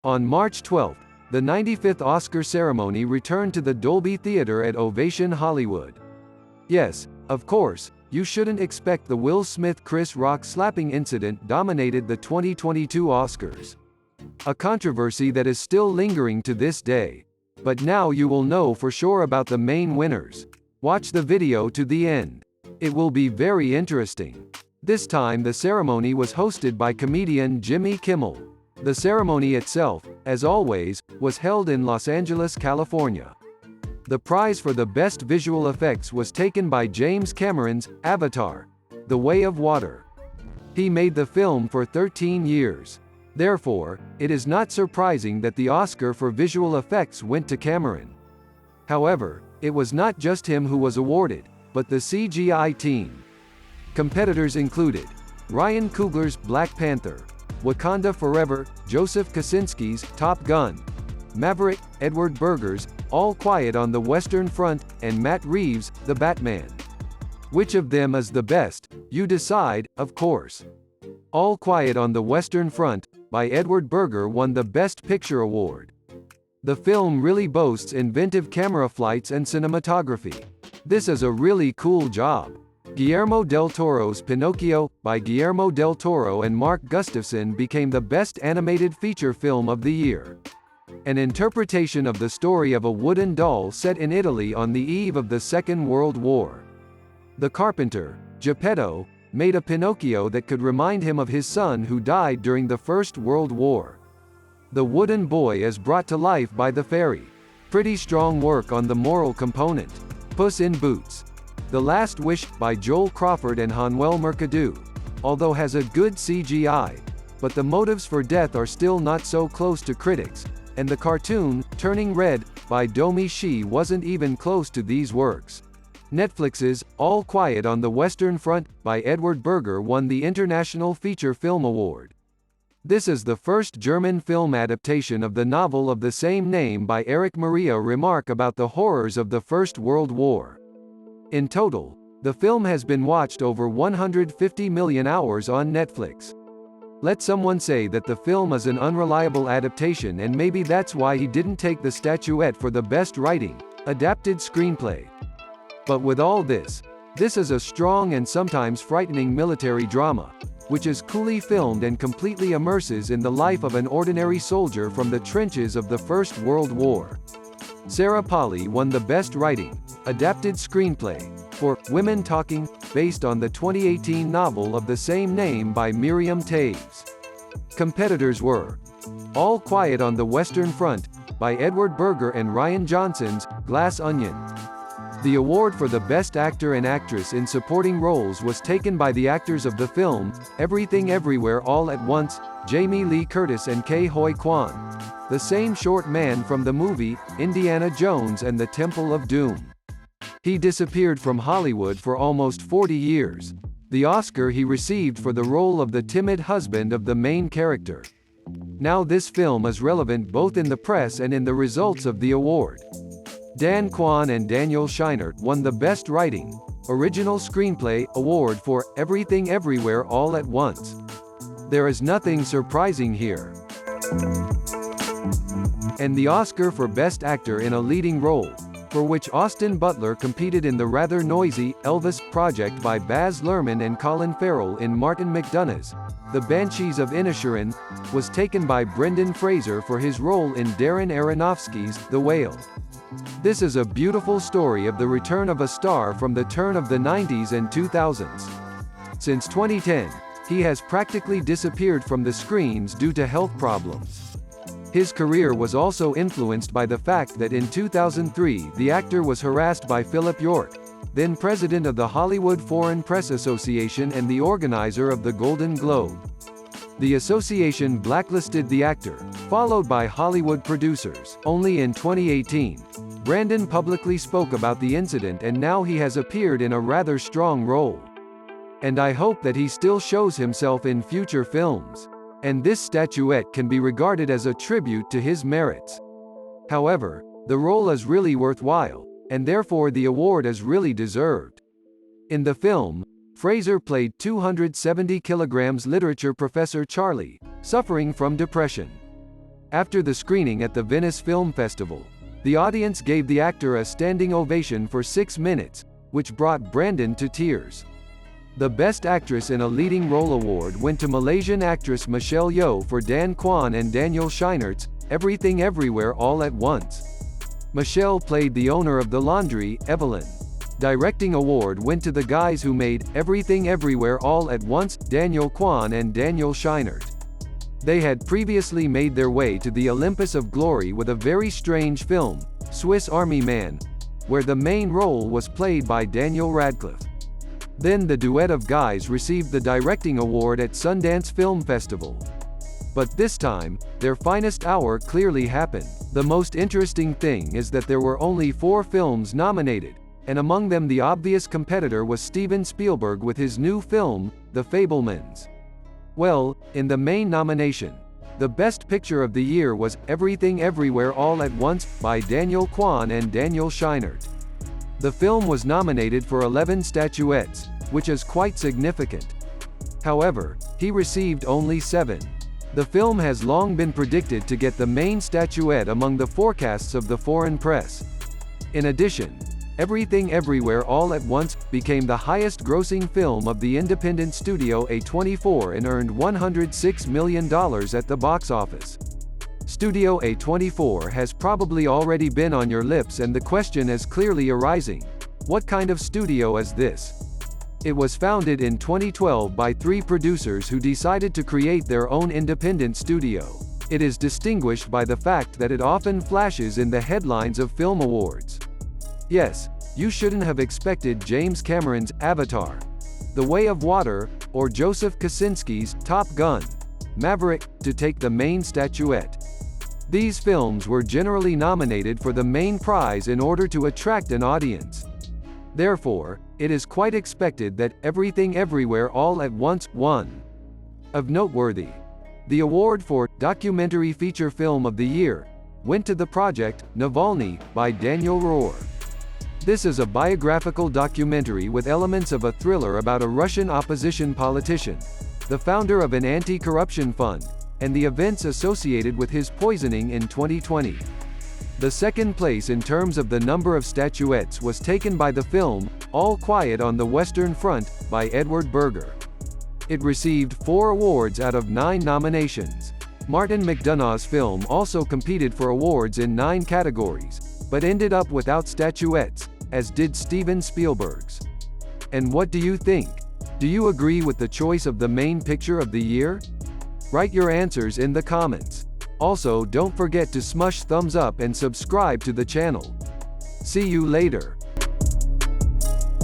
On March 12, the 95th Oscar ceremony returned to the Dolby Theatre at Ovation Hollywood. Yes, of course, you shouldn't expect the Will Smith-Chris Rock slapping incident dominated the 2022 Oscars. A controversy that is still lingering to this day. But now you will know for sure about the main winners. Watch the video to the end. It will be very interesting. This time the ceremony was hosted by comedian Jimmy Kimmel. The ceremony itself, as always, was held in Los Angeles, California. The prize for the best visual effects was taken by James Cameron's Avatar: The Way of Water. He made the film for 13 years. Therefore, it is not surprising that the Oscar for visual effects went to Cameron. However, it was not just him who was awarded, but the CGI team. Competitors included Ryan Coogler's Black Panther, Wakanda Forever, Joseph Kosinski's Top Gun, Maverick, Edward Berger's All Quiet on the Western Front, and Matt Reeves' The Batman. Which of them is the best? You decide, of course. All Quiet on the Western Front, by Edward Berger, won the Best Picture award. The film really boasts inventive camera flights and cinematography. This is a really cool job. Guillermo del Toro's Pinocchio, by Guillermo del Toro and Mark Gustafson, became the best animated feature film of the year. An interpretation of the story of a wooden doll set in Italy on the eve of the Second World War. The carpenter, Geppetto, made a Pinocchio that could remind him of his son who died during the First World War. The wooden boy is brought to life by the fairy. Pretty strong work on the moral component. Puss in Boots: The Last Wish, by Joel Crawford and Hanuel Mercadou, although has a good CGI, but the motives for death are still not so close to critics, and the cartoon, Turning Red, by Domi Shi wasn't even close to these works. Netflix's All Quiet on the Western Front, by Edward Berger, won the International Feature Film Award. This is the first German film adaptation of the novel of the same name by Erich Maria Remarque about the horrors of the First World War. In total, the film has been watched over 150 million hours on Netflix. Let someone say that the film is an unreliable adaptation, and maybe that's why he didn't take the statuette for the best writing, adapted screenplay. But with all this, this is a strong and sometimes frightening military drama, which is coolly filmed and completely immerses in the life of an ordinary soldier from the trenches of the First World War. Sarah Polley won the Best Writing, Adapted Screenplay, for Women Talking, based on the 2018 novel of the same name by Miriam Taves. Competitors were All Quiet on the Western Front, by Edward Berger and Ryan Johnson's Glass Onion. The award for the Best Actor and Actress in Supporting Roles was taken by the actors of the film, Everything Everywhere All at Once, Jamie Lee Curtis and Ke Huy Quan, the same short man from the movie, Indiana Jones and the Temple of Doom. He disappeared from Hollywood for almost 40 years. The Oscar he received for the role of the timid husband of the main character. Now this film is relevant both in the press and in the results of the award. Dan Kwan and Daniel Scheinert won the Best Writing, Original Screenplay award for Everything Everywhere All at Once. There is nothing surprising here. And the Oscar for Best Actor in a Leading Role, for which Austin Butler competed in the rather noisy Elvis project by Baz Luhrmann and Colin Farrell in Martin McDonagh's The Banshees of Inisherin, was taken by Brendan Fraser for his role in Darren Aronofsky's The Whale. This is a beautiful story of the return of a star from the turn of the 90s and 2000s. Since 2010, he has practically disappeared from the screens due to health problems. His career was also influenced by the fact that in 2003 the actor was harassed by Philip York, then president of the Hollywood Foreign Press Association and the organizer of the Golden Globe. The association blacklisted the actor, followed by Hollywood producers. Only in 2018, Brandon publicly spoke about the incident, and now he has appeared in a rather strong role. And I hope that he still shows himself in future films. And this statuette can be regarded as a tribute to his merits. However, the role is really worthwhile, and therefore the award is really deserved. In the film, Fraser played 270 kilograms literature professor Charlie, suffering from depression. After the screening at the Venice Film Festival, the audience gave the actor a standing ovation for 6 minutes, which brought Brandon to tears. The Best Actress in a Leading Role award went to Malaysian actress Michelle Yeoh for Dan Kwan and Daniel Scheinert's Everything Everywhere All at Once. Michelle played the owner of the laundry, Evelyn. Directing award went to the guys who made Everything Everywhere All at Once, Daniel Kwan and Daniel Scheinert. They had previously made their way to the Olympus of glory with a very strange film, Swiss Army Man, where the main role was played by Daniel Radcliffe. Then the duet of guys received the directing award at Sundance Film Festival. But this time, their finest hour clearly happened. The most interesting thing is that there were only 4 films nominated, and among them the obvious competitor was Steven Spielberg with his new film, The Fabelmans. Well, in the main nomination, the Best Picture of the year was Everything Everywhere All at Once, by Daniel Kwan and Daniel Scheinert. The film was nominated for 11 statuettes, which is quite significant. However, he received only 7. The film has long been predicted to get the main statuette among the forecasts of the foreign press. In addition, Everything Everywhere All at Once became the highest-grossing film of the independent studio A24 and earned $106 million at the box office. Studio A24 has probably already been on your lips, and the question is clearly arising: what kind of studio is this? It was founded in 2012 by 3 producers who decided to create their own independent studio. It is distinguished by the fact that it often flashes in the headlines of film awards. Yes, you shouldn't have expected James Cameron's Avatar, The Way of Water, or Joseph Kosinski's Top Gun: Maverick to take the main statuette. These films were generally nominated for the main prize in order to attract an audience. Therefore, it is quite expected that Everything Everywhere All at Once won. Of noteworthy, the award for Documentary Feature Film of the Year went to the project Navalny by Daniel Rohr. This is a biographical documentary with elements of a thriller about a Russian opposition politician, the founder of an anti-corruption fund, and the events associated with his poisoning in 2020. The second place in terms of the number of statuettes was taken by the film All Quiet on the Western Front by Edward Berger. It received 4 awards out of 9 nominations. Martin McDonagh's film also competed for awards in 9 categories, but ended up without statuettes, as did Steven Spielberg's. And what do you think? Do you agree with the choice of the main picture of the year? Write your answers in the comments. Also, don't forget to smash thumbs up and subscribe to the channel. See you later.